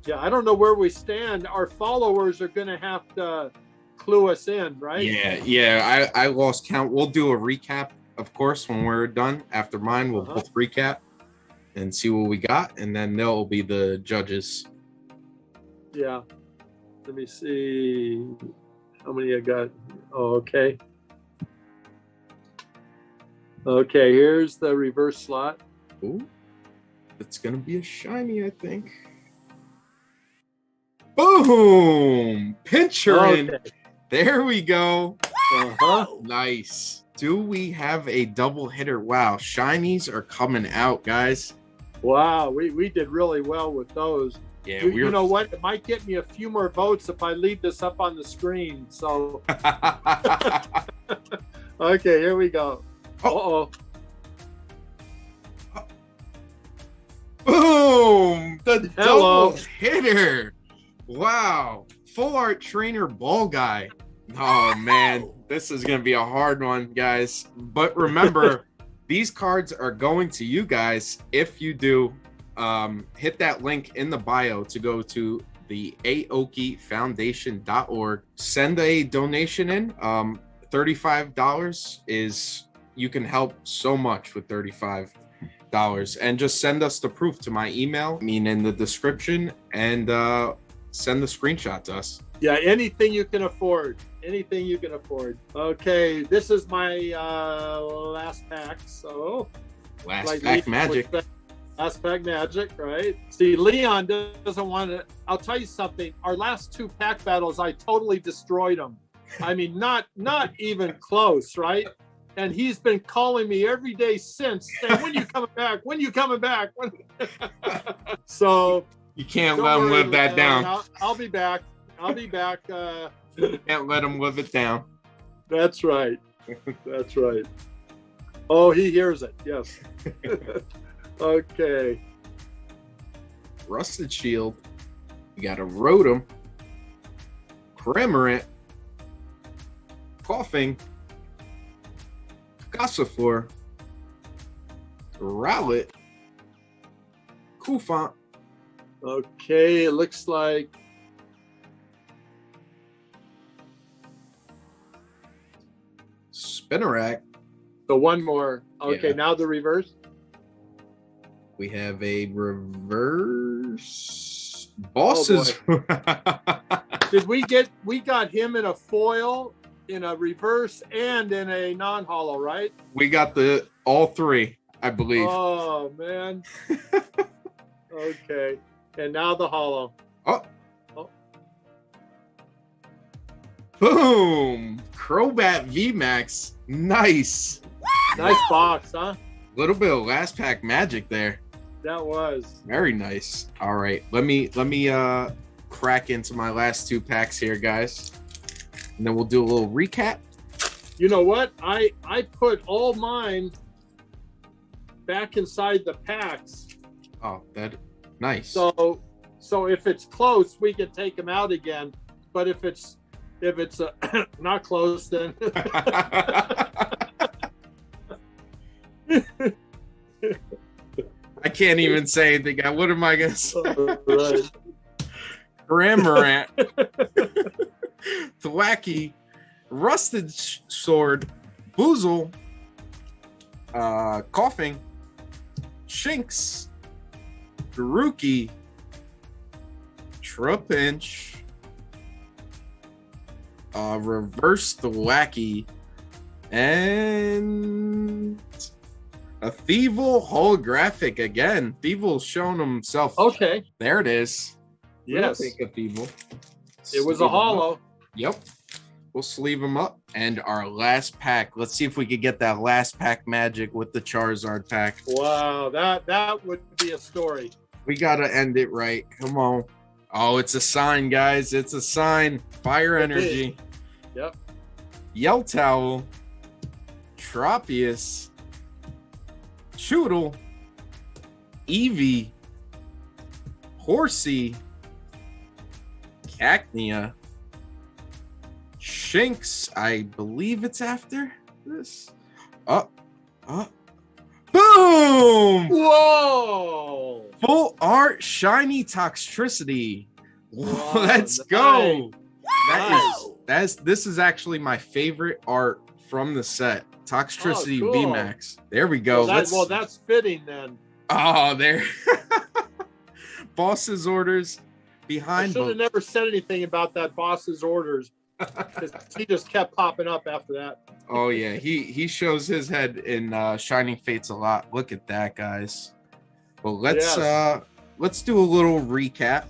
Yeah, I don't know where we stand. Our followers are going to have to clue us in, right? Yeah. I lost count. We'll do a recap, of course, when we're done. After mine, we'll both recap and see what we got, and then they'll be the judges. Yeah. Let me see how many I got. Oh, okay. Okay, here's the reverse slot. Ooh, it's going to be a shiny, I think. Boom! Pincher in. There we go. Nice. Do we have a double hitter? Wow, shinies are coming out, guys. Wow, we did really well with those. Yeah, you know what? It might get me a few more votes if I leave this up on the screen. So, okay, here we go. Boom! The double hitter. Wow, full art trainer ball guy. Oh man, this is gonna be a hard one, guys. But remember, these cards are going to you guys if you do hit that link in the bio to go to the aokifoundation.org. Send a donation in. $35 is, you can help so much with $35. And just send us the proof to my email, in the description, and send the screenshot to us. Yeah, anything you can afford. Anything you can afford. Okay, this is my last pack. So last pack magic. Last pack magic, right? See, Leon doesn't want to. I'll tell you something. Our last two pack battles, I totally destroyed them. Not even close, right? And he's been calling me every day since, saying, "When you coming back? When you coming back?" So you can't let him live that down. I'll be back. Can't let him live it down. That's right. That's right. Oh, he hears it. Yes. Okay. Rusted Shield. We got a Rotom. Cramorant. Coughing. Gossifleur. Rowlet. Koufant. Okay, it looks like Spinarak. the one more. Okay, Yeah. now the reverse. We have a reverse bosses. We got him in a foil, in a reverse, and in a non-hollow, right? We got all three, I believe. Oh man. Okay. And now the hollow. Oh. Oh. Boom! Crobat VMAX. Nice. Nice box, huh? Little bit of last pack magic there. That was. Very nice. All right. Let me crack into my last two packs here, guys. And then we'll do a little recap. You know what? I put all mine back inside the packs. Oh, that nice. So if it's close, we can take them out again. But if it's not close, then I can't even say anything. What am I gonna say? right. Cramorant, Thwacky, Rusted Sword, Boozle, Coughing, Shinx, Garuki, Trapinch, Reverse Thwacky, and a Thievul holographic again. Thievul's shown himself. Okay. There it is. Yes. We'll take a Thievul. It was a hollow. Yep. We'll sleeve them up. And our last pack. Let's see if we could get that last pack magic with the Charizard pack. Wow, that would be a story. We gotta end it right. Come on. Oh, it's a sign, guys. It's a sign. Fire energy. Yep. Yell Towel. Tropius. Choodle. Eevee. Horsey. Cacnea. Shinx. I believe it's after this. Boom! Whoa! Full art shiny Toxtricity. Wow, Let's nice. go. Nice. This is actually my favorite art from the set. Toxtricity Oh, cool. VMAX. There we go. Well, that's fitting then. Oh, there. Boss's orders I behind. should have never said anything about that boss's orders. 'Cause he just kept popping up after that. Oh yeah, he shows his head in Shining Fates a lot. Look at that, guys. Well, let's do a little recap.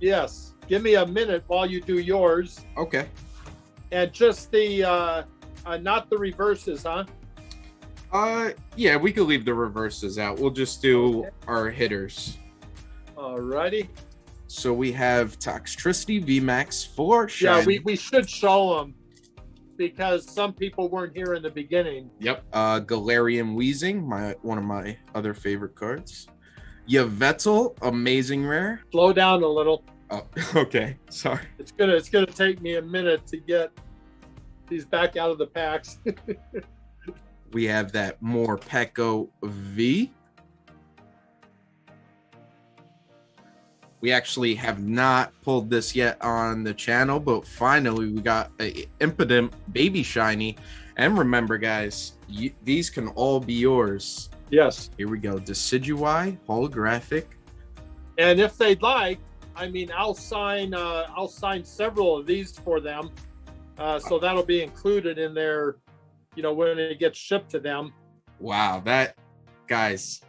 Yes. Give me a minute while you do yours. Okay. And just the not the reverses, huh? Yeah, we could leave the reverses out. We'll just do our hitters. Alrighty. So we have Toxtricity VMAX for Shiny. Yeah, we should show them because some people weren't here in the beginning. Yep. Galarian Weezing, one of my other favorite cards. Yveltal, amazing rare. Slow down a little. Oh, okay. Sorry. It's gonna take me a minute to get these back out of the packs. We have that Morpeko V. We actually have not pulled this yet on the channel, but finally we got a Impidimp Baby Shiny. And remember, guys, these can all be yours. Yes. Here we go. Decidueye, holographic. And if they'd like, I mean, I'll sign several of these for them. So that'll be included in their, when it gets shipped to them. Wow, that, guys,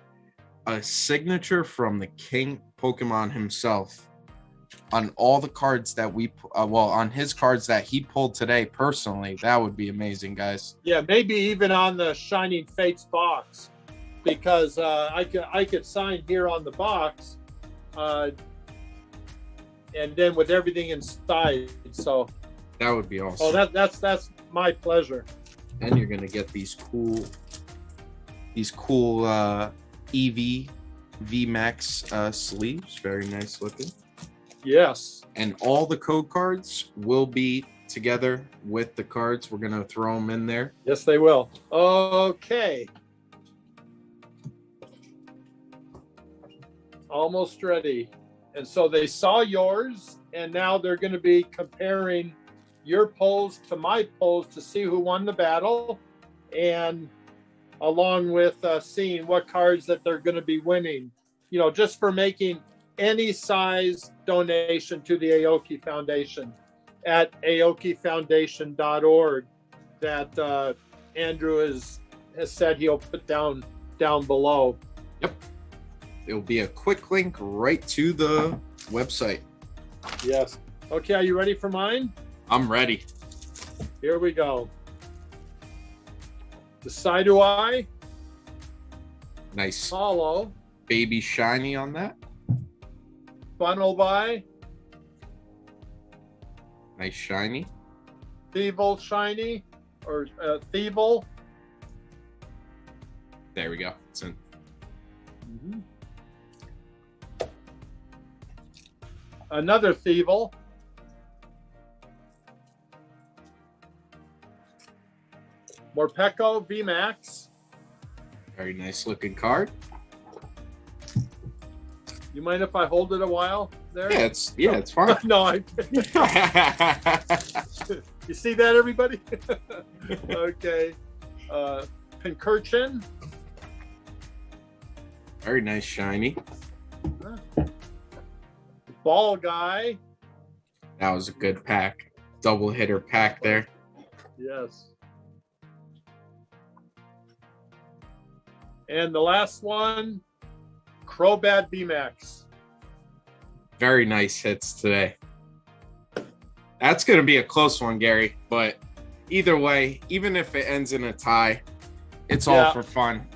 a signature from the King Pokemon himself on all the cards that on his cards that he pulled today personally. That would be amazing, guys. Yeah, maybe even on the Shining Fates box, because I could sign here on the box, and then with everything inside. So That would be awesome. Oh, that's my pleasure. And you're gonna get these cool EV VMAX sleeves. Very nice looking. Yes. And all the code cards will be together with the cards. We're gonna throw them in there. Yes, they will. Okay. Almost ready. And so they saw yours, and now they're going to be comparing your pose to my pose to see who won the battle, and along with seeing what cards that they're going to be winning, you know, just for making any size donation to the Aoki Foundation at aokifoundation.org that Andrew has said he'll put down below. Yep. It'll be a quick link right to the website. Yes. Okay, are you ready for mine? I'm ready. Here we go. Decide I. Nice. Follow. Baby shiny on that. Funnel by. Nice shiny. Thievel shiny. Or Thievel. There we go. It's in. Mm-hmm. Another Thievel. Morpeko VMAX. Very nice looking card. You mind if I hold it a while there? Yeah, it's fine. No, you see that, everybody? Okay. Pincurchin. Very nice shiny. Ball guy. That was a good pack. Double hitter pack there. Yes. And the last one, Crobat VMAX. Very nice hits today. That's going to be a close one, Gary. But either way, even if it ends in a tie, it's all for fun.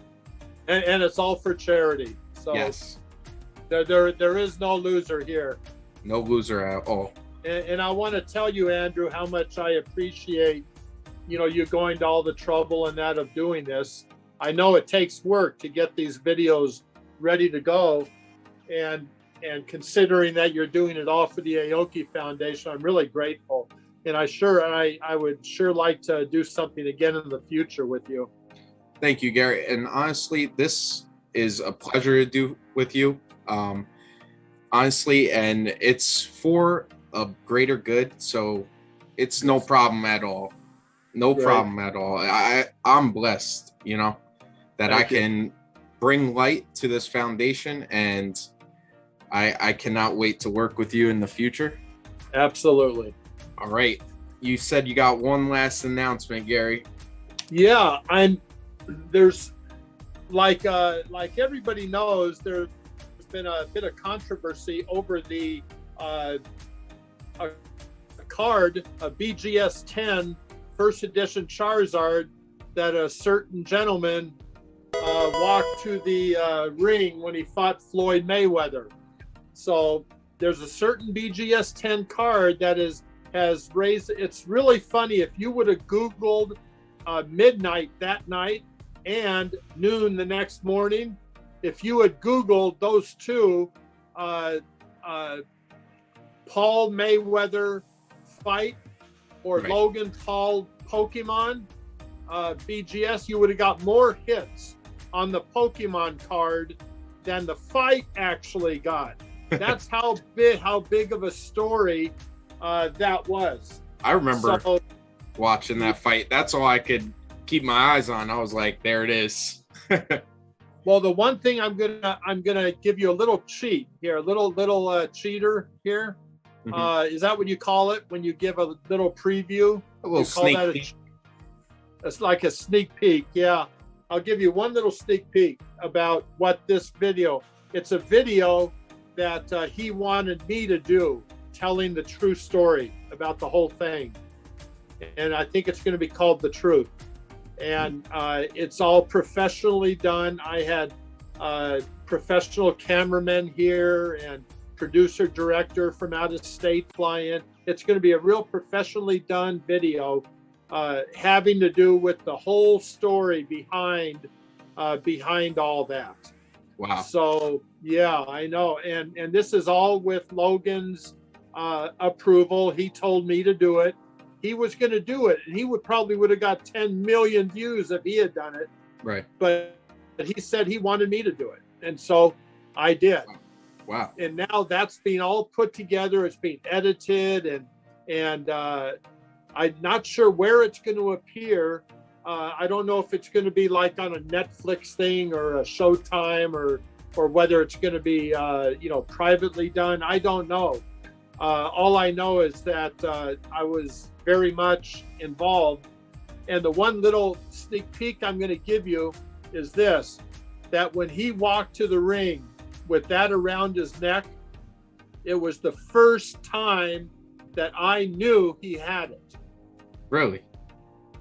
And it's all for charity. So yes. There is no loser here. No loser at all. And I want to tell you, Andrew, how much I appreciate, you know, you going to all the trouble and that of doing this. I know it takes work to get these videos ready to go, and considering that you're doing it all for the Aoki Foundation, I'm really grateful. And I would sure like to do something again in the future with you. Thank you, Gary. And honestly, this is a pleasure to do with you. Honestly, and it's for a greater good, so it's no problem at all. No problem at all. I'm blessed, you know, that I can bring light to this foundation, and I cannot wait to work with you in the future. Absolutely. All right. You said you got one last announcement, Gary. Yeah, there's like everybody knows, there's been a bit of controversy over the a card, a BGS 10 first edition Charizard that a certain gentleman walked to the ring when he fought Floyd Mayweather. So there's a certain BGS 10 card that has raised. It's really funny. If you would have Googled midnight that night and noon the next morning, if you had Googled those two, Paul Mayweather fight or Logan Paul Pokemon BGS, you would have got more hits on the Pokemon card than the fight actually got. That's how big of a story that was. I remember watching that fight. That's all I could keep my eyes on. I was like, there it is. Well, the one thing I'm gonna give you a little cheat here, a little cheater here. Mm-hmm. Is that what you call it when you give a little preview? A little sneak peek. It's like a sneak peek. Yeah, I'll give you one little sneak peek about what this video. It's a video that he wanted me to do, telling the true story about the whole thing, and I think it's going to be called The Truth. And it's all professionally done. I had professional cameramen here and producer director from out of state fly in. It's going to be a real professionally done video, having to do with the whole story behind all that. Wow. So yeah, I know, and this is all with Logan's approval. He told me to do it. He was going to do it, and he would have got 10 million views if he had done it. Right. But he said he wanted me to do it, and so I did. Wow. And now that's being all put together. It's being edited, and I'm not sure where it's going to appear. I don't know if it's going to be like on a Netflix thing or a Showtime, or whether it's going to be privately done. I don't know. All I know is that I was very much involved. And the one little sneak peek I'm going to give you is this: that when he walked to the ring with that around his neck, it was the first time that I knew he had it. Really?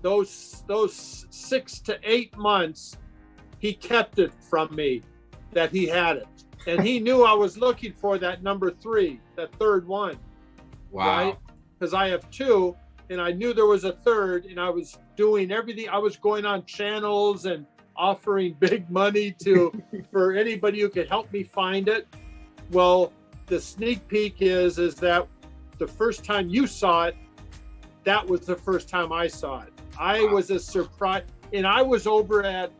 Those 6 to 8 months, he kept it from me that he had it. And he knew I was looking for that number 3, that third one. Wow. Right? Because I have 2, and I knew there was a third, and I was doing everything. I was going on channels and offering big money for anybody who could help me find it. Well, the sneak peek is that the first time you saw it, that was the first time I saw it. I was a surprise, and I was over at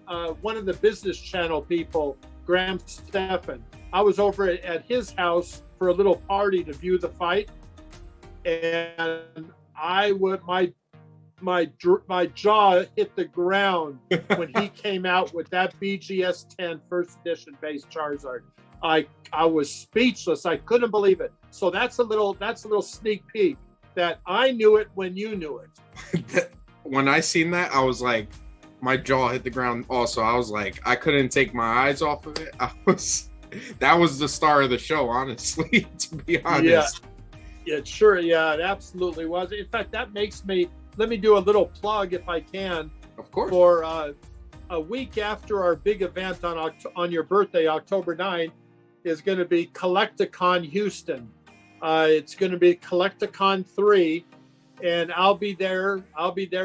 one of the business channel people, Graham Stephan. I was over at his house for a little party to view the fight, and my jaw hit the ground when he came out with that BGS 10 first edition base Charizard. I was speechless. I couldn't believe it. So that's a little sneak peek that I knew it when you knew it. When I seen that, I was like, my jaw hit the ground also. I was like, I couldn't take my eyes off of it. That was the star of the show, honestly, to be honest. Yeah, sure. Yeah, it absolutely was. In fact, that makes me, let me do a little plug if I can. Of course. For a week after our big event on your birthday, October 9th, is going to be Collecticon Houston. It's going to be Collecticon 3. And I'll be there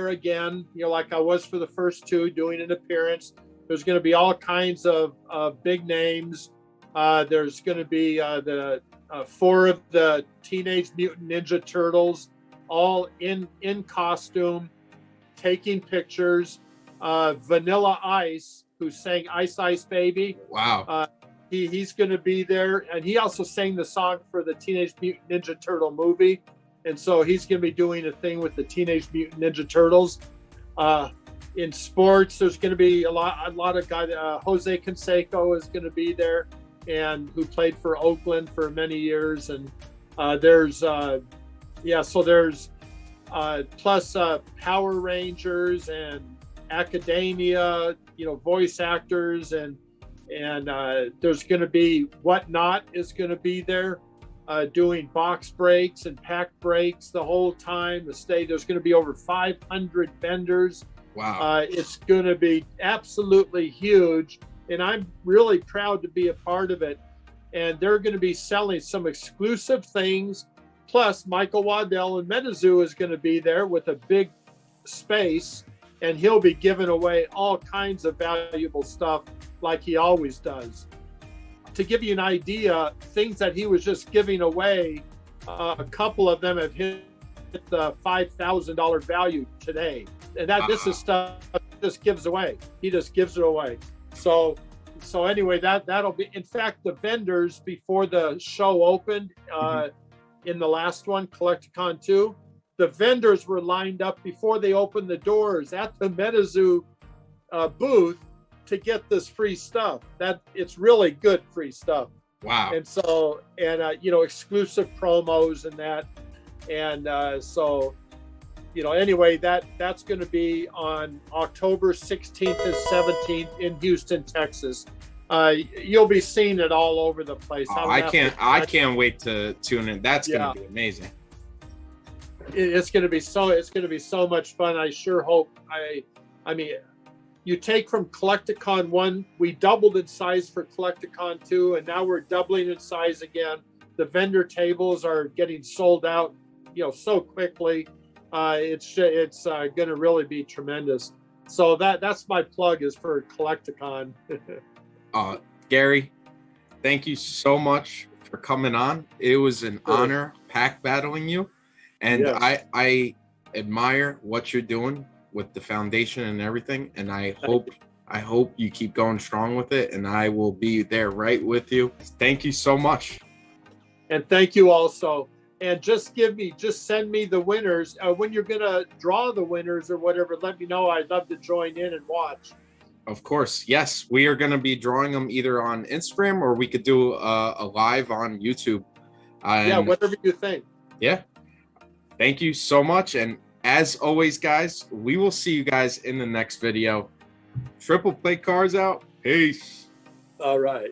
again, like I was for the first 2, doing an appearance. There's going to be all kinds of big names. There's going to be the 4 of the Teenage Mutant Ninja Turtles, all in costume, taking pictures. Vanilla Ice, who sang Ice Ice Baby. Wow. He's going to be there. And he also sang the song for the Teenage Mutant Ninja Turtle movie. And so he's going to be doing a thing with the Teenage Mutant Ninja Turtles. In sports, there's going to be a lot of guys. Jose Canseco is going to be there, and who played for Oakland for many years. And there's plus Power Rangers and Academia, voice actors, and there's going to be Whatnot is going to be there. Doing box breaks and pack breaks the whole time. There's going to be over 500 vendors. Wow. It's going to be absolutely huge, and I'm really proud to be a part of it. And they're going to be selling some exclusive things. Plus, Michael Waddell and Metazoo is going to be there with a big space, and he'll be giving away all kinds of valuable stuff like he always does. To give you an idea, things that he was just giving away, a couple of them have hit the $5,000 value today. And this is stuff he just gives away. He just gives it away. So anyway, that'll be, in fact, the vendors before the show opened, in the last one, Collecticon 2, the vendors were lined up before they opened the doors at the Metazoo booth to get this free stuff. That it's really good free stuff. Wow. And so, exclusive promos and that. And anyway, that's going to be on October 16th and 17th in Houston, Texas. You'll be seeing it all over the place. I can't wait to tune in. That's going to be amazing. It's going to be so much fun. I sure hope. I mean, you take from Collecticon 1, we doubled in size for Collecticon 2, and now we're doubling in size again. The vendor tables are getting sold out so quickly. It's going to really be tremendous. So that's my plug, is for Collecticon. Gary, thank you so much for coming on. It was an honor pack battling you, and yes. I admire what you're doing with the foundation and everything, and I hope you keep going strong with it, and I will be there right with you. Thank you so much. And thank you also. And just send me the winners. When you're going to draw the winners or whatever, let me know. I'd love to join in and watch. Of course. Yes. We are going to be drawing them either on Instagram, or we could do a live on YouTube. Yeah, whatever you think. Yeah. Thank you so much. And as always, guys, we will see you guys in the next video. Triple play cards out. Peace. All right.